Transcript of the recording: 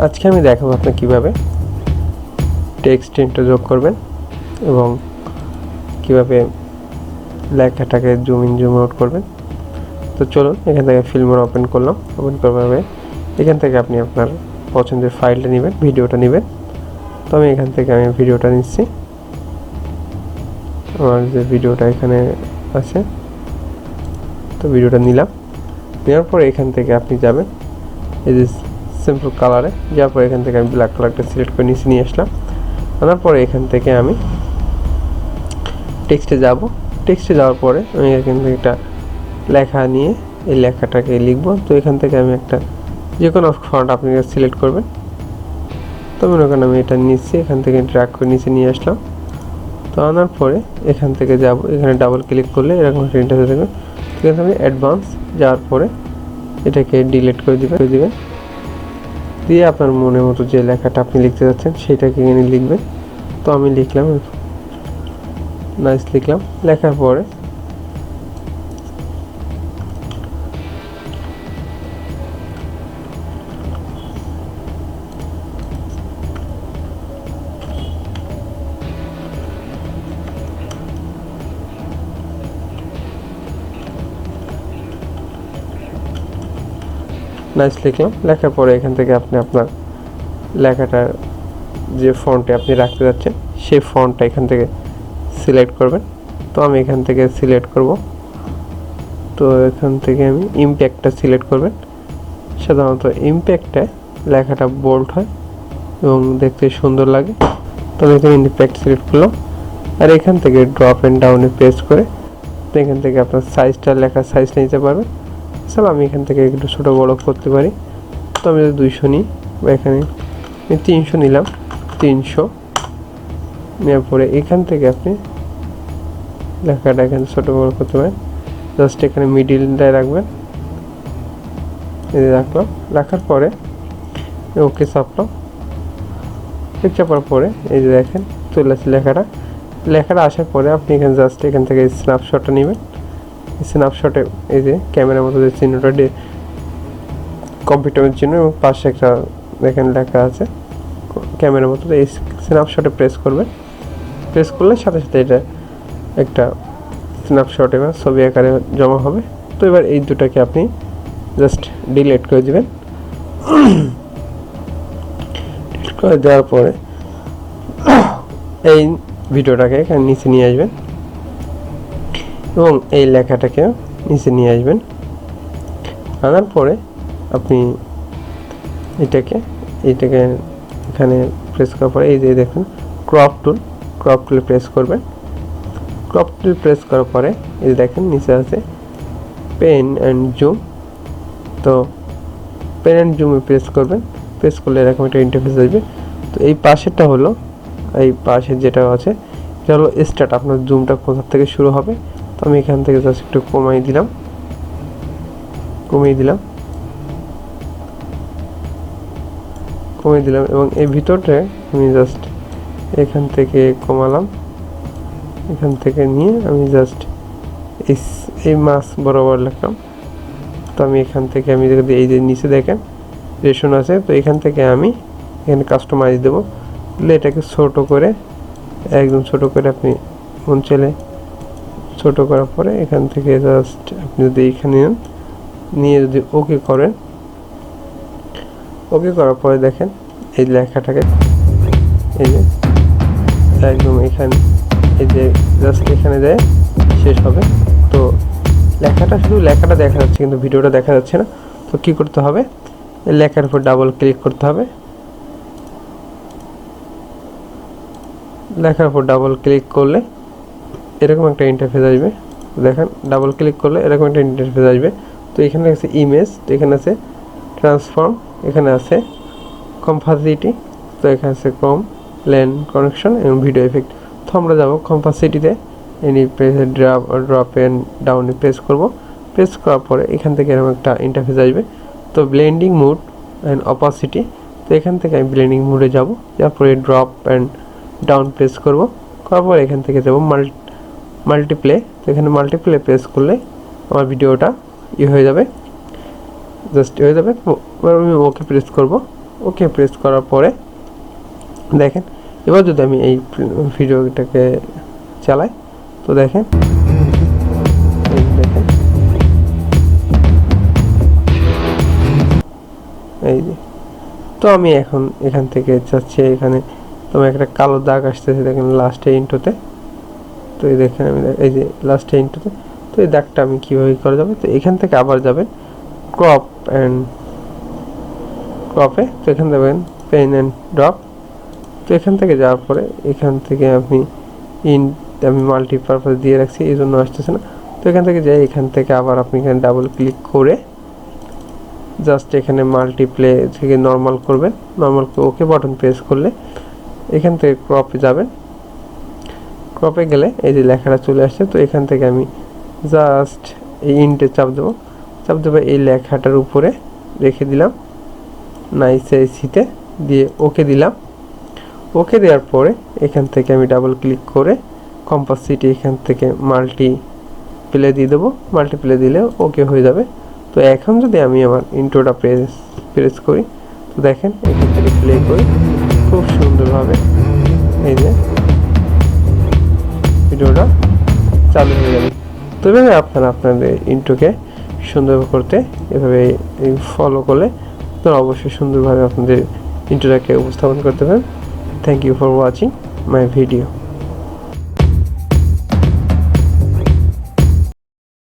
আজকে আমি দেখাবো আপনি কিভাবে টেক্সট ইন্ট্রো যোগ করবেন এবং কিভাবে লেখাটাকে জুম ইন জুম আউট করবেন। তো চলুন, এখান থেকে ফিল্মোরা ওপেন করলাম। ওপেন করবে এখান থেকে আপনি আপনার পছন্দের ফাইলটা নেবেন, ভিডিওটা নেবেন। তো আমি এখান থেকে ভিডিওটা নিচ্ছি। আমার যে ভিডিওটা এখানে আছে, তো ভিডিওটা নিলাম। নেওয়ার পরে এখান থেকে আপনি যাবেন এই যে সিম্পল কালারে, যাওয়ার পরে এখান থেকে আমি ব্ল্যাক কালারটা সিলেক্ট করে নিচে নিয়ে আসলাম। আনার পরে এখান থেকে আমি টেক্সটে যাব। টেক্সটে যাওয়ার পরে আমি এখান থেকে একটা লেখা নিয়ে এই লেখাটাকে লিখব। তো এখান থেকে আমি একটা যে কোনো ফন্ট আপনি সিলেক্ট করবেন। তো মনে করেন আমি এটা নিচ্ছি, এখান থেকে ড্র্যাগ করে নিচে নিয়ে আসলাম। তো আনার পরে এখান থেকে যাব, এখানে ডাবল ক্লিক করলে এরকম একটা ইন্টারফেস দেবে। এখানে আমি অ্যাডভান্স যাওয়ার পরে এটাকে ডিলিট করে দিবেন। দিয়ে আপনার মনের মতো যে লেখাটা আপনি লিখতে যাচ্ছেন সেটাকে এখানে লিখবেন। তো আমি লিখলাম, নাইস লিখলাম। লেখার পরে নাইস লিখলাম। লেখার পরে এখান থেকে আপনি আপনার লেখাটার যে ফন্টে আপনি রাখতে যাচ্ছেন সেই ফন্টটা এখান থেকে সিলেক্ট করবেন। তো আমি এখান থেকে সিলেক্ট করব। তো এখান থেকে আমি ইমপ্যাক্টটা সিলেক্ট করবেন। সাধারণত ইমপ্যাক্টে লেখাটা বোল্ড হয় এবং দেখতে সুন্দর লাগে। তো আমি এখানে ইমপ্যাক্ট সিলেক্ট করলাম। আর এখান থেকে ড্রপ অ্যান্ড ডাউনে প্রেস করে এখান থেকে আপনার সাইজটা, লেখার সাইজ নিতে পারবেন। স্যার আমি এখান থেকে একটু ছোটো বড় করতে পারি। তো আমি যদি 200 নিই, বা এখানে 300 নিলাম, 300 নেওয়ার পরে এখান থেকে আপনি লেখাটা এখানে ছোটো বড় করতে পারেন। জাস্ট এখানে মিডিলটায় রাখবেন, এই রাখলাম। রাখার পরে ওকে চাপলাম। চাপার পরে এই যে দেখেন চলে আসছে লেখাটা আসার পরে আপনি এখানে জাস্ট এখান থেকে স্ন্যাপশটটা নেবেন। স্ন্যাপশটে এই যে ক্যামেরার মতো যে চিহ্নটা কম্পিউটারের চিহ্ন এবং পাশে একটা দেখেন লেখা আছে ক্যামেরার মতো, এই স্ন্যাপশটে প্রেস করবেন। প্রেস করলে সাথে সাথে এটা একটা স্ন্যাপশট এবার ছবি আকারে জমা হবে। তো এবার এই দুটাকে আপনি জাস্ট ডিলিট করে দিবেন। ডিলিট করে দেওয়ার পরে এই ভিডিওটাকে এখানে নিচে নিয়ে আসবেন এবং এই লেখাটাকে নিচে নিয়ে আসবেন। আনার পরে আপনি এটাকে এখানে প্রেস করার পরে এই যে দেখুন ক্রপ টুলে প্রেস করবেন। ক্রপ টুল প্রেস করার পরে এই যে দেখেন নিচে আছে পেন অ্যান্ড জুম। তো পেন অ্যান্ড জুমে প্রেস করবেন। প্রেস করলে এরকম একটা ইন্টারফেস আসবে। তো এই পাশেরটা হলো, এই পাশে যেটা আছে এটা হলো স্টার্ট, আপনার জুমটা কোথা থেকে শুরু হবে। তো আমি এখান থেকে জাস্ট একটু কমিয়ে দিলাম এবং এই ভিতরটা আমি জাস্ট এখান থেকে কমালাম। এখান থেকে নিয়ে আমি জাস্ট এই মাস বরাবর লিখলাম। তো আমি এখান থেকে এই যে নিচে দেখেন রেশন আছে, তো এখান থেকে আমি এখানে কাস্টমাইজ দেবো। এটাকে ছোট করে, একদম ছোট করে আপনি মন চলে ছোট করার পরে এখান থেকে জাস্ট আপনি যদি এখানে নিয়ে যদি ওকে করেন, ওকে করার পরে দেখেন এই লেখাটাকে এই যে একদম এখানে এই যে জাস্ট এখানে দেয় শেষ হবে। তো শুধু লেখাটা দেখা যাচ্ছে কিন্তু ভিডিওটা দেখা যাচ্ছে না। তো কি করতে হবে, এই লেখার উপর ডাবল ক্লিক করতে হবে। লেখার উপর ডাবল ক্লিক করলে এরকম একটা ইন্টারফেস আসবে। দেখেন ডাবল ক্লিক করলে এরকম একটা ইন্টারফেস আসবে। তো এখানে আছে ইমেজ, তো এখানে আছে ট্রান্সফর্ম, এখানে আছে কম্পাসিটি, তো এখানে আছে কম লেন কানেকশন এবং ভিডিও এফেক্ট। তো আমরা যাবো কম্পাসিটিতে, এনি প্রেস ড্রপ এন্ড ডাউনে প্রেস করব। প্রেস করার পরে এখান থেকে এরকম একটা ইন্টারফেস আসবে। তো ব্লেন্ডিং মুড অ্যান্ড অপাসিটি, তো এখান থেকে আমি ব্লেন্ডিং মুডে যাব। তারপরে ড্রপ অ্যান্ড ডাউন প্রেস করব। করার পর এখান থেকে যাব মাল্টিপ্লে, তো এখানে মাল্টিপ্লে প্রেস করলে আমার ভিডিওটা হয়ে যাবে, জাস্ট হয়ে যাবে। এবার আমি ওকে প্রেস করব। ওকে প্রেস করার পরে দেখেন এবার যদি আমি এই ভিডিওটাকে চালাই তো দেখেন এই যে তো আমি এখন এখান থেকে যাচ্ছি এখানে তোমার একটা কালো দাগ আসতেছে দেখেন লাস্টে ইন্ট্রোতে তো এই দেখেন আমি এই যে লাস্টে ইন্ট্রোতে তো এই দাগটা আমি কীভাবে করা যাবে তো এখান থেকে আবার যাবেন ক্রপে তো এখান দেবেন পেন অ্যান্ড ড্রপ তো এখান থেকে যাওয়ার পরে এখান থেকে আমি আমি মাল্টিপারপাস দিয়ে রাখছি এই জন্য আসতেছে না তো এখান থেকে যাই এখান থেকে আবার আপনি এখানে ডাবল ক্লিক করে জাস্ট এখানে মাল্টিপ্লে থেকে নর্মাল করবেন নর্মাল ওকে বাটন প্রেস করলে এখান থেকে ক্রপে যাবেন ক্রপে গেলে এই যে লেখাটা চলে আসছে তো এখান থেকে আমি জাস্ট এই ইন্টে চাপ দেবো এই লেখাটার উপরে রেখে দিলাম নাইসিতে দিয়ে ওকে দিলাম ওকে দেওয়ার পরে এখান থেকে আমি ডাবল ক্লিক করে কম্পাস সিটি এখান থেকে মাল্টিপ্লে দিয়ে দেবো মাল্টিপ্লে দিলে ওকে হয়ে যাবে তো এখন যদি আমি আমার ইন্ট্রোটা প্রেস করি তো দেখেন এখান থেকে প্লে করি খুব সুন্দরভাবে এই যে ভিডিওটা চালু হয়ে যাবে তো এভাবে আপনারা আপনাদের ইন্ট্রোকে সুন্দর করতে এভাবে ফলো করলে আপনারা অবশ্যই সুন্দরভাবে আপনাদের ইন্ট্রোটাকে উপস্থাপন করতে পারেন। Thank you for watching my video.